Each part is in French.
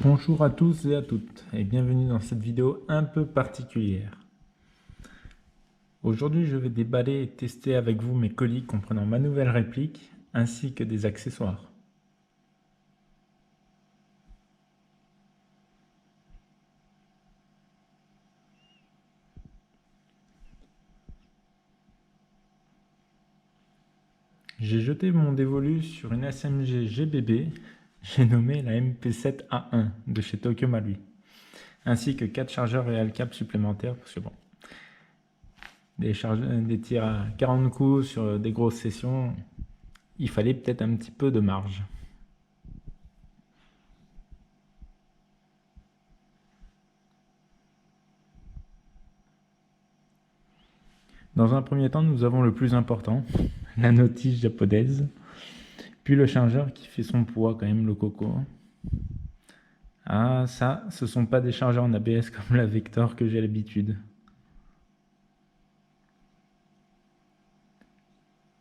Bonjour à tous et à toutes et bienvenue dans cette vidéo un peu particulière. Aujourd'hui je vais déballer et tester avec vous mes colis comprenant ma nouvelle réplique ainsi que des accessoires. J'ai jeté mon dévolu sur une SMG GBB, j'ai nommé la MP7A1 de chez Tokyo Marui, ainsi que 4 chargeurs Real Cap supplémentaires parce que bon, des tirs à 40 coups sur des grosses sessions, il fallait peut-être un petit peu de marge. Dans un premier temps, nous avons le plus important, la notice japonaise, puis le chargeur qui fait son poids quand même, le coco. Ah ça, ce sont pas des chargeurs en ABS comme la Vector que j'ai l'habitude.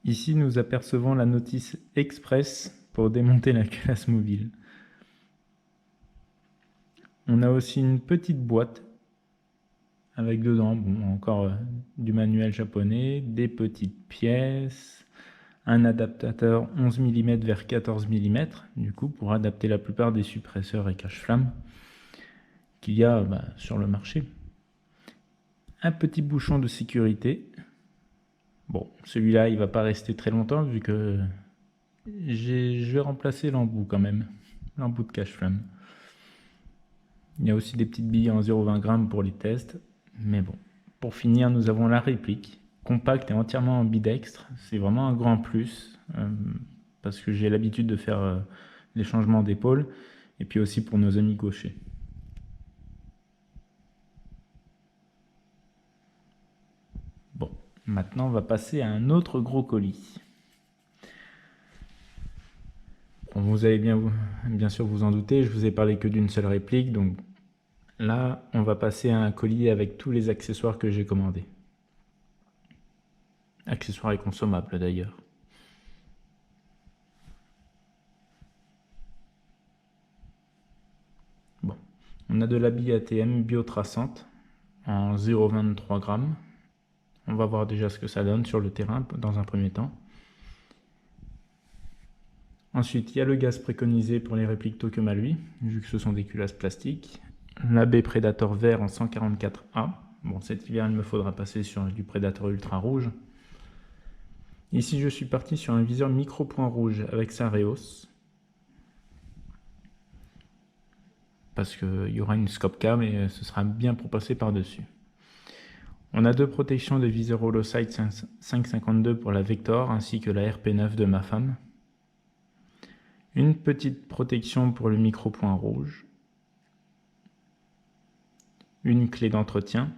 Ici, nous apercevons la notice Express pour démonter la classe mobile. On a aussi une petite boîte avec dedans, bon, encore du manuel japonais, des petites pièces, un adaptateur 11 mm vers 14 mm, du coup, pour adapter la plupart des suppresseurs et cache-flammes qu'il y a sur le marché. Un petit bouchon de sécurité. Bon, celui-là, il va pas rester très longtemps vu que je vais remplacer l'embout quand même, l'embout de cache-flamme. Il y a aussi des petites billes en 0,20 g pour les tests, mais bon. Pour finir, nous avons la réplique, compacte et entièrement ambidextre. C'est vraiment un grand plus, parce que j'ai l'habitude de faire les changements d'épaule, et puis aussi pour nos amis gauchers. Bon, maintenant on va passer à un autre gros colis. Bon, vous allez bien sûr vous en douter, je vous ai parlé que d'une seule réplique, donc là on va passer à un colis avec tous les accessoires que j'ai commandés. Accessoires et consommables d'ailleurs. Bon, on a de la bille ATM biotraçante en 0,23 g. On va voir déjà ce que ça donne sur le terrain dans un premier temps. Ensuite, il y a le gaz préconisé pour les répliques Tokyo Marui, vu que ce sont des culasses plastiques. L'AB Predator vert en 144A. Bon, cet hiver, il me faudra passer sur du Predator Ultra rouge. Ici, je suis parti sur un viseur micro point rouge avec sa Reos. Parce qu'il y aura une scope cam et ce sera bien pour passer par-dessus. On a deux protections de viseur HoloSight 552 pour la Vector ainsi que la RP9 de ma femme. Une petite protection pour le micro point rouge. Une clé d'entretien.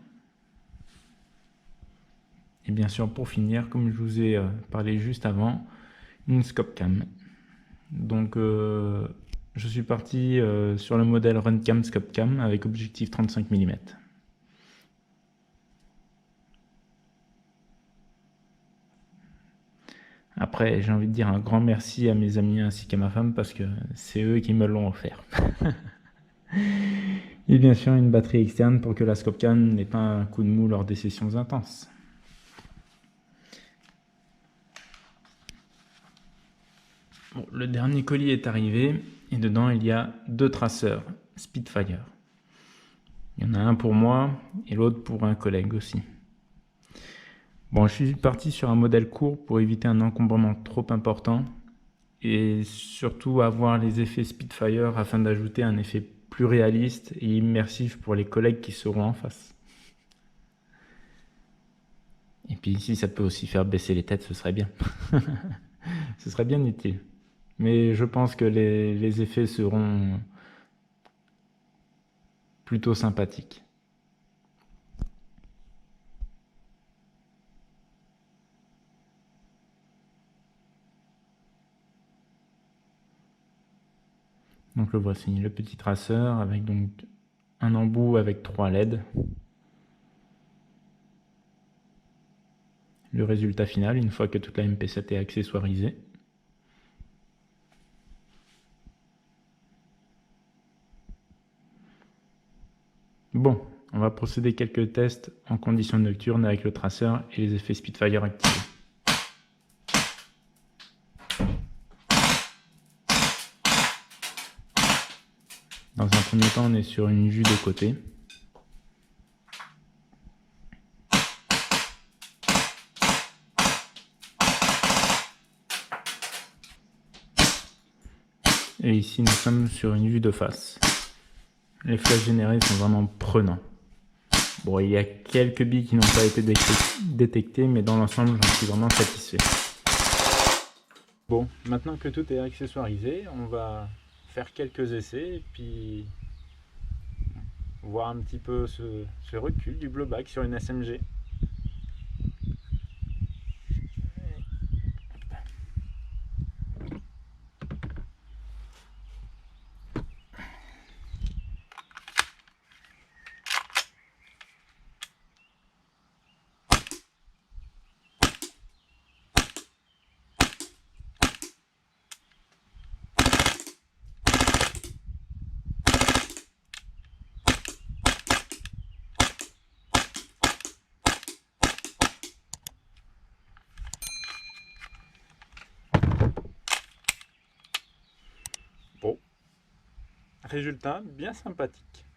Et bien sûr, pour finir, comme je vous ai parlé juste avant, une scope cam. Donc, je suis parti sur le modèle Runcam Scope Cam avec objectif 35 mm. Après, j'ai envie de dire un grand merci à mes amis ainsi qu'à ma femme parce que c'est eux qui me l'ont offert. Et bien sûr, une batterie externe pour que la scope cam n'ait pas un coup de mou lors des sessions intenses. Bon, le dernier colis est arrivé et dedans il y a deux traceurs Spitfire. Il y en a un pour moi et l'autre pour un collègue aussi. Bon, je suis parti sur un modèle court pour éviter un encombrement trop important et surtout avoir les effets Spitfire afin d'ajouter un effet plus réaliste et immersif pour les collègues qui seront en face. Et puis ici, ça peut aussi faire baisser les têtes, ce serait bien. Ce serait bien utile. Mais je pense que les effets seront plutôt sympathiques. Donc le voici, le petit traceur avec donc un embout avec 3 LED. Le résultat final, une fois que toute la MP7 est accessoirisée. Bon, on va procéder quelques tests en conditions nocturnes avec le traceur et les effets Spitfire activés. Dans un premier temps, on est sur une vue de côté. Et ici, nous sommes sur une vue de face. Les flashs générés sont vraiment prenants. Bon, il y a quelques billes qui n'ont pas été détectées, mais dans l'ensemble, j'en suis vraiment satisfait. Bon, maintenant que tout est accessoirisé, on va faire quelques essais et puis voir un petit peu ce recul du blowback sur une SMG. Bon, résultat bien sympathique.